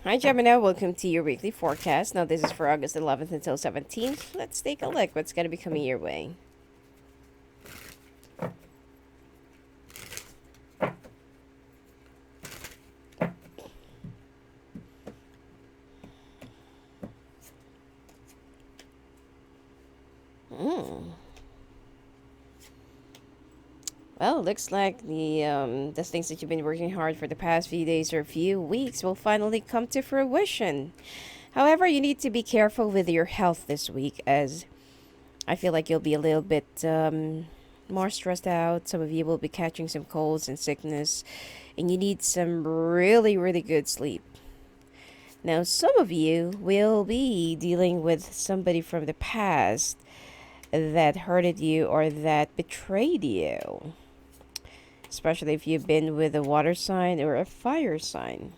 Hi Gemini, welcome to your weekly forecast. Now this is for August 11th until 17th. Let's take a look what's going to be coming your way. Well, looks like the things that you've been working hard for the past few days or few weeks will finally come to fruition. However, you need to be careful with your health this week, as I feel like you'll be a little bit more stressed out. Some of you will be catching some colds and sickness, and you need some really, really good sleep. Now, some of you will be dealing with somebody from the past that hurted you or that betrayed you, especially if you've been with a water sign or a fire sign.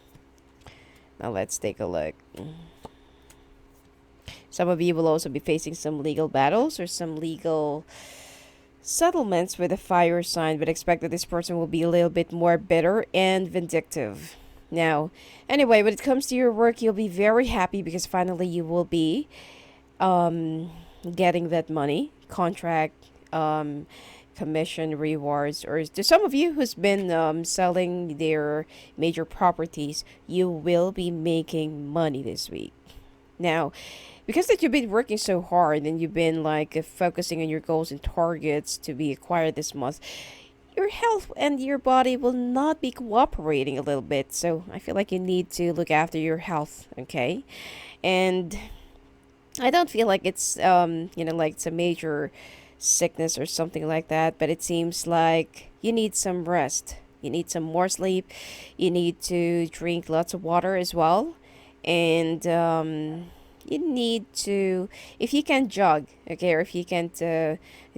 Now, let's take a look. Some of you will also be facing some legal battles or some legal settlements with a fire sign, but expect that this person will be a little bit more bitter and vindictive. Now, anyway, when it comes to your work, you'll be very happy because finally you will be getting that money, contract, commission, rewards, or to some of you who's been selling their major properties, you will be making money this week. Now, because that you've been working so hard and you've been focusing on your goals and targets to be acquired this month, your health and your body will not be cooperating a little bit. So I feel like you need to look after your health, okay? And I don't feel like it's like it's a major sickness or something like that, but it seems like you need some rest. You need some more sleep. You need to drink lots of water as well. And you need to, if you can jog, okay, or if you can't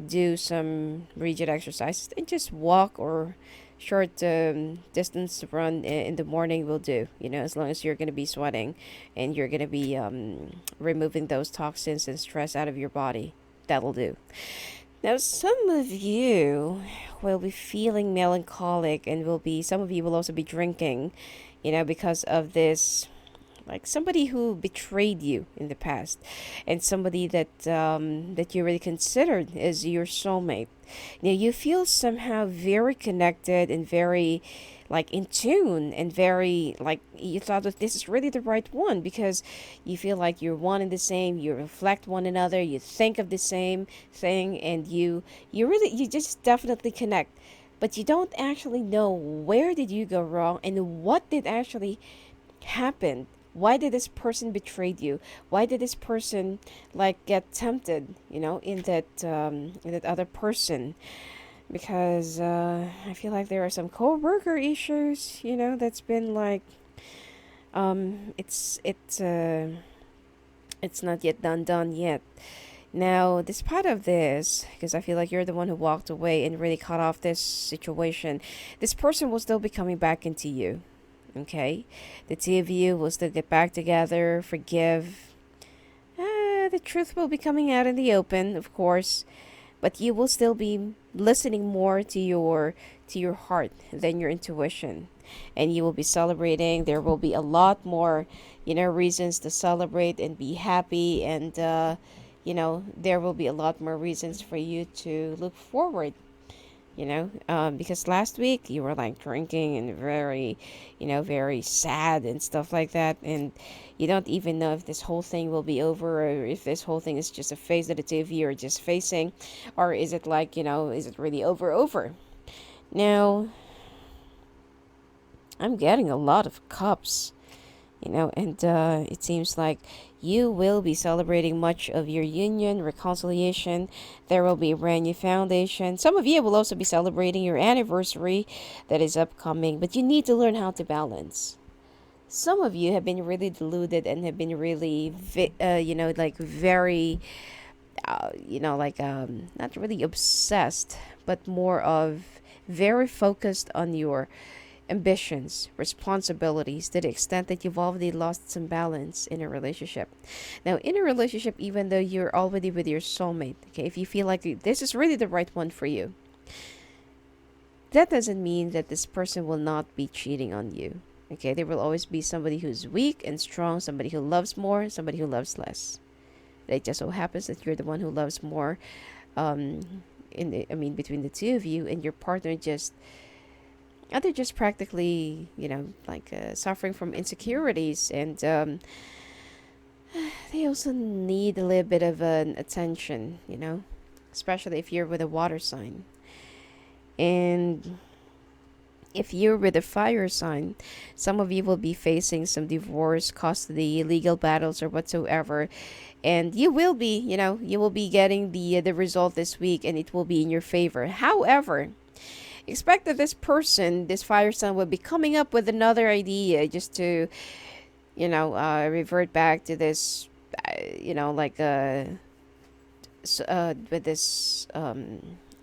do some rigid exercises, then just walk or short distance run in the morning will do, as long as you're going to be sweating and you're going to be removing those toxins and stress out of your body. That'll do. Now, some of you will be feeling melancholic and some of you will also be drinking, because of this, like somebody who betrayed you in the past and somebody that you really considered as your soulmate. Now you feel somehow very connected and very in tune, and very you thought that this is really the right one because you feel like you're one and the same, you reflect one another, you think of the same thing, and you just definitely connect. But you don't actually know where did you go wrong and what did actually happen. Why did this person betrayed you? Why did this person get tempted, in that other person? Because I feel like there are some co-worker issues, that's been it's not yet done yet. Now, despite of this, because I feel like you're the one who walked away and really cut off this situation, this person will still be coming back into you. Okay, the two of you will still get back together, forgive. The truth will be coming out in the open, of course, but you will still be listening more to your heart than your intuition, and you will be celebrating. There will be a lot more, reasons to celebrate and be happy, and there will be a lot more reasons for you to look forward, because last week you were drinking and very, very sad and stuff like that, and you don't even know if this whole thing will be over or if this whole thing is just a phase that the two of you are just facing, or is it is it really over. Now, I'm getting a lot of cups, and it seems like you will be celebrating much of your union, reconciliation. There will be a brand new foundation. Some of you will also be celebrating your anniversary that is upcoming, but you need to learn how to balance. Some of you have been really deluded and have been really, very, not really obsessed, but more of very focused on your ambitions, responsibilities, to the extent that you've already lost some balance in a relationship. Now, in a relationship, even though you're already with your soulmate, okay, if you feel like this is really the right one for you, that doesn't mean that this person will not be cheating on you. Okay, there will always be somebody who's weak and strong, somebody who loves more, somebody who loves less. It just so happens that you're the one who loves more. Between the two of you, and your partner just, they're just practically, suffering from insecurities, and they also need a little bit of an attention, especially if you're with a water sign. And if you're with a fire sign, some of you will be facing some divorce, custody, legal battles, or whatsoever. And you will be getting the result this week, and it will be in your favor. However, expect that this person, this fire sign, will be coming up with another idea just to, revert back to this, with this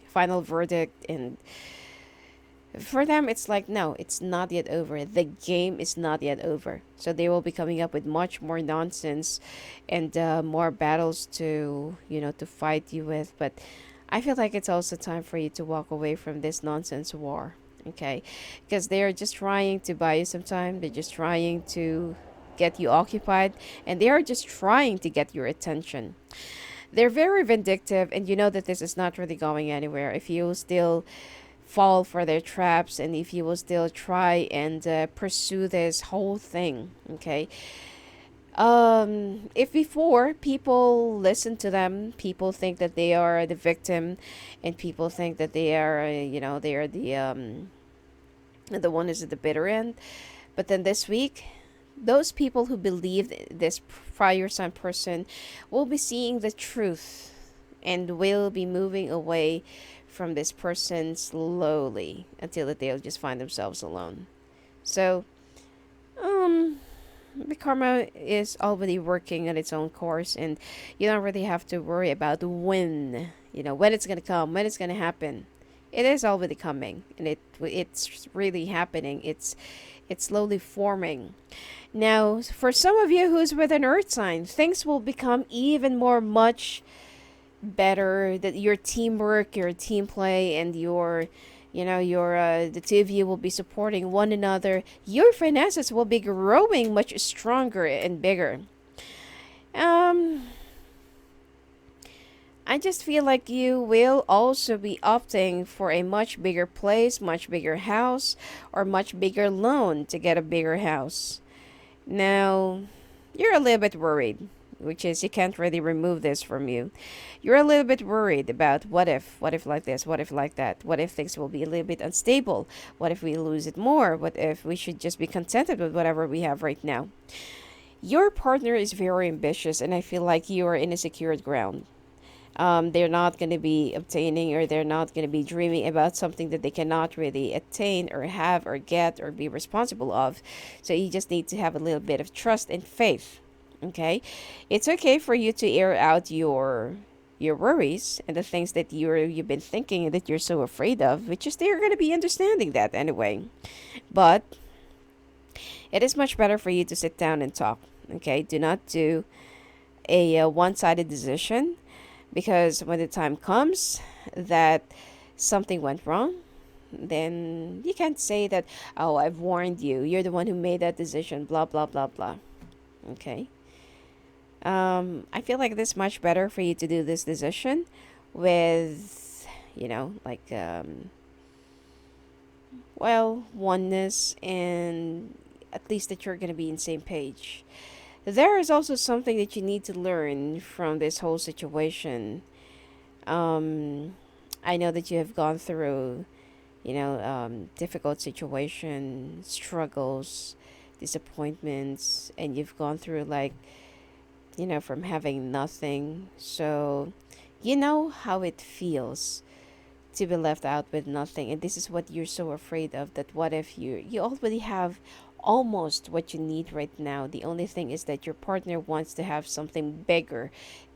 final verdict. And for them, it's like, no, it's not yet over. The game is not yet over. So they will be coming up with much more nonsense and more battles to fight you with. But I feel like it's also time for you to walk away from this nonsense war. Okay? Because they're just trying to buy you some time. They're just trying to get you occupied. And they are just trying to get your attention. They're very vindictive, and you know that this is not really going anywhere. If you still fall for their traps, and if you will still try and pursue this whole thing, okay, if before people listen to them, people think that they are the victim, and people think that they are they are the one is at the bitter end. But then this week, those people who believe this fire sign person will be seeing the truth, and will be moving away from this person slowly until that they'll just find themselves alone. So, the karma is already working on its own course, and you don't really have to worry about when it's gonna come, when it's gonna happen. It is already coming, and it's really happening. It's slowly forming. Now, for some of you who's with an earth sign, things will become even much better. That your teamwork, your team play, and your the two of you will be supporting one another. Your finances will be growing much stronger and bigger. um I just feel like you will also be opting for a much bigger place, much bigger house, or much bigger loan to get a bigger house. Now, you're a little bit worried, which is you can't really remove this from you. You're a little bit worried about what if like this, what if like that, what if things will be a little bit unstable, what if we lose it more, what if we should just be contented with whatever we have right now. Your partner is very ambitious, and I feel like you are in a secured ground. They're not going to be obtaining, or they're not going to be dreaming about something that they cannot really attain or have or get or be responsible of. So you just need to have a little bit of trust and faith. Okay, it's okay for you to air out your worries and the things that you've been thinking and that you're so afraid of, which is they're going to be understanding that anyway. But it is much better for you to sit down and talk. Okay, do not do a one-sided decision, because when the time comes that something went wrong, then you can't say that, oh, I've warned you, you're the one who made that decision, blah blah blah blah. Okay. I feel like this much better for you to do this decision with, oneness, and at least that you're going to be in same page. There is also something that you need to learn from this whole situation. I know that you have gone through, difficult situation, struggles, disappointments, and you've gone through from having nothing. So, you know how it feels to be left out with nothing, and this is what you're so afraid of. That what if you already have almost what you need right now. The only thing is that your partner wants to have something bigger,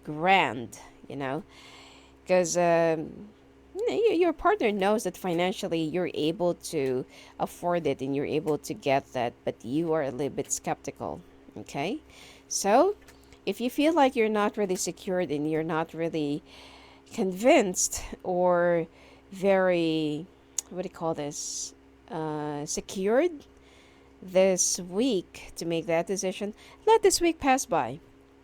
grand, because your partner knows that financially you're able to afford it and you're able to get that, but you are a little bit skeptical. Okay, so if you feel like you're not really secured and you're not really convinced or very, what do you call this, secured, this week to make that decision. Let this week pass by,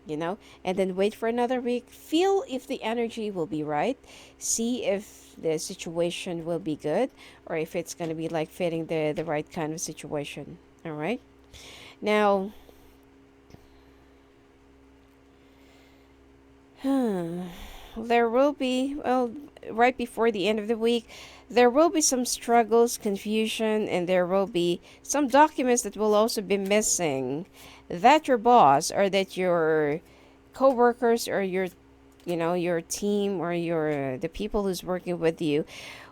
and then wait for another week. Feel if the energy will be right. See if the situation will be good, or if it's going to be like fitting the right kind of situation. All right. Now, there will be, well, right before the end of the week, there will be some struggles, confusion, and there will be some documents that will also be missing, that your boss or that your coworkers or your team or your the people who's working with you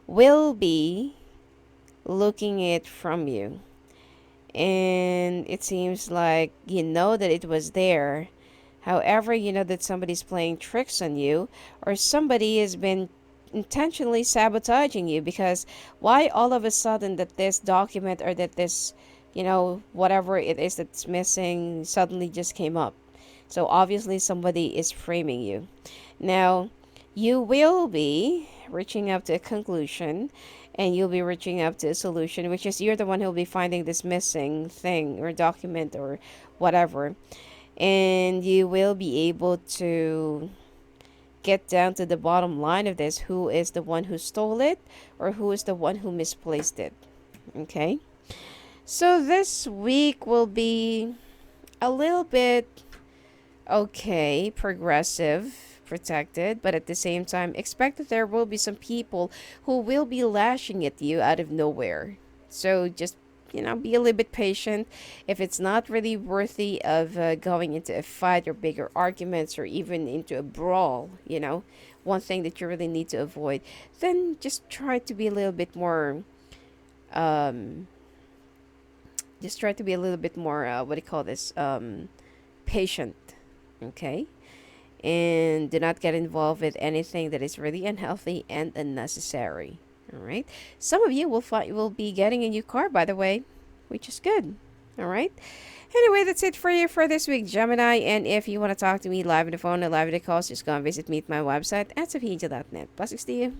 will be looking it from you. And it seems like you know that it was there. However, you know that somebody's playing tricks on you, or somebody has been intentionally sabotaging you, because why all of a sudden that this document or that this, whatever it is that's missing suddenly just came up? So obviously somebody is framing you. Now, you will be reaching up to a conclusion, and you'll be reaching up to a solution, which is you're the one who'll be finding this missing thing or document or whatever. And you will be able to get down to the bottom line of this, who is the one who stole it or who is the one who misplaced it. Okay? So this week will be a little bit okay, progressive, protected, but at the same time, expect that there will be some people who will be lashing at you out of nowhere. So just be a little bit patient. If it's not really worthy of going into a fight or bigger arguments or even into a brawl, one thing that you really need to avoid, then just try to be a little bit more, what do you call this, patient, okay? And do not get involved with anything that is really unhealthy and unnecessary. All right. Some of you will be getting a new car, by the way, which is good. All right. Anyway, that's it for you for this week, Gemini. And if you want to talk to me live on the phone or live on the calls, just go and visit me at my website at sophia.net. Blessings to you.